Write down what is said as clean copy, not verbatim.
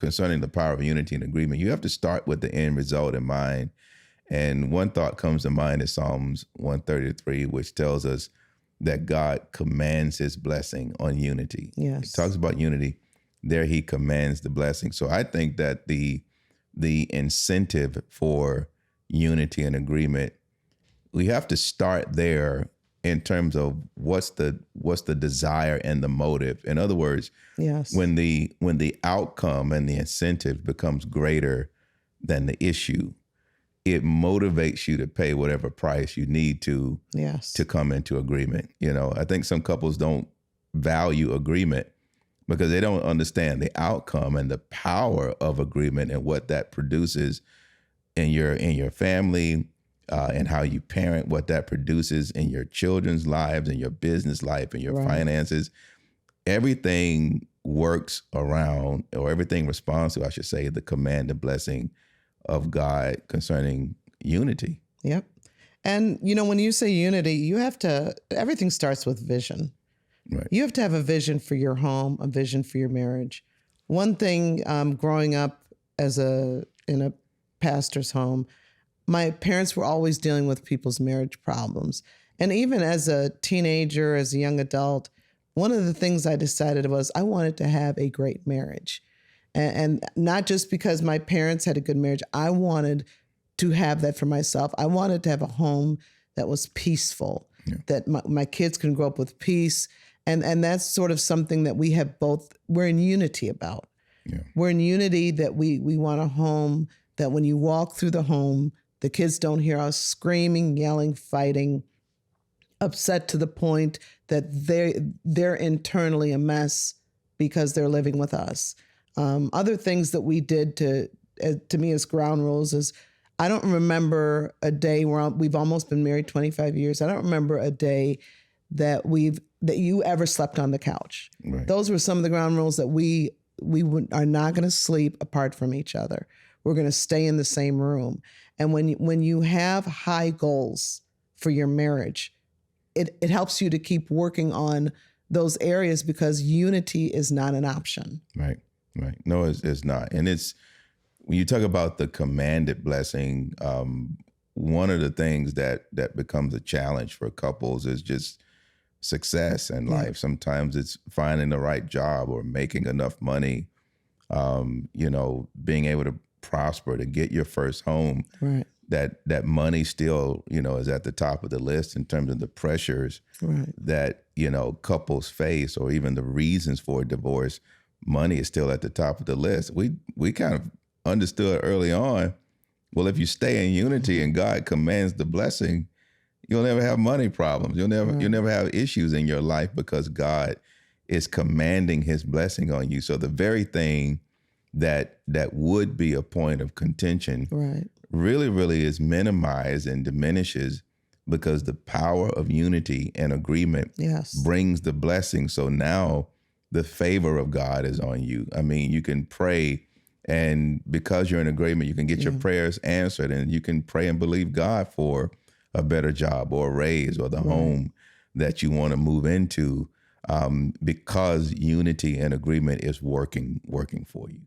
concerning the power of unity and agreement, you have to start with the end result in mind. And one thought comes to mind is Psalms 133, which tells us that God commands his blessing on unity. Yes. It talks about unity. There he commands the blessing. So I think that the incentive for unity and agreement, we have to start there in terms of what's the desire and the motive. In other words, yes, when the outcome and the incentive becomes greater than the issue, it motivates you to pay whatever price you need to yes, to come into agreement. You know, I think some couples don't value agreement because they don't understand the outcome and the power of agreement and what that produces in your family, and how you parent, what that produces in your children's lives, in your business life, in your right, finances. Everything works around, or everything responds to, I should say, the command and blessing of God concerning unity. Yep. And, you know, when you say unity, you have to, everything starts with vision. Right. You have to have a vision for your home, a vision for your marriage. One thing, growing up in a pastor's home, my parents were always dealing with people's marriage problems. And even as a teenager, as a young adult, one of the things I decided was I wanted to have a great marriage. And not just because my parents had a good marriage, I wanted to have that for myself. I wanted to have a home that was peaceful, that my kids can grow up with peace. And that's sort of something that we have both, we're in unity about. Yeah. We're in unity that we want a home that when you walk through the home, the kids don't hear us screaming, yelling, fighting, upset to the point that they're internally a mess because they're living with us. Other things that we did to me as ground rules is I don't remember a day where we've almost been married 25 years. I don't remember a day that you ever slept on the couch. Right. Those were some of the ground rules that we are not going to sleep apart from each other. We're going to stay in the same room. And when you have high goals for your marriage, it helps you to keep working on those areas because unity is not an option. Right. Right. No, it's not. And it's, when you talk about the commanded blessing, one of the things that becomes a challenge for couples is just success in life. Sometimes it's finding the right job or making enough money, being able to prosper, to get your first home. Right. That money still, is at the top of the list in terms of the pressures right. that, couples face, or even the reasons for a divorce. Money is still at the top of the list. We kind of understood early on, well, if you stay in unity and God commands the blessing, you'll never have money problems. You'll never have issues in your life because God is commanding his blessing on you. So the very thing that would be a point of contention right. really is minimized and diminishes because the power of unity and agreement brings the blessing. So now the favor of God is on you. I mean, you can pray, and because you're in agreement, you can get your prayers answered, and you can pray and believe God for a better job or a raise or the home that you want to move into, because unity and agreement is working for you.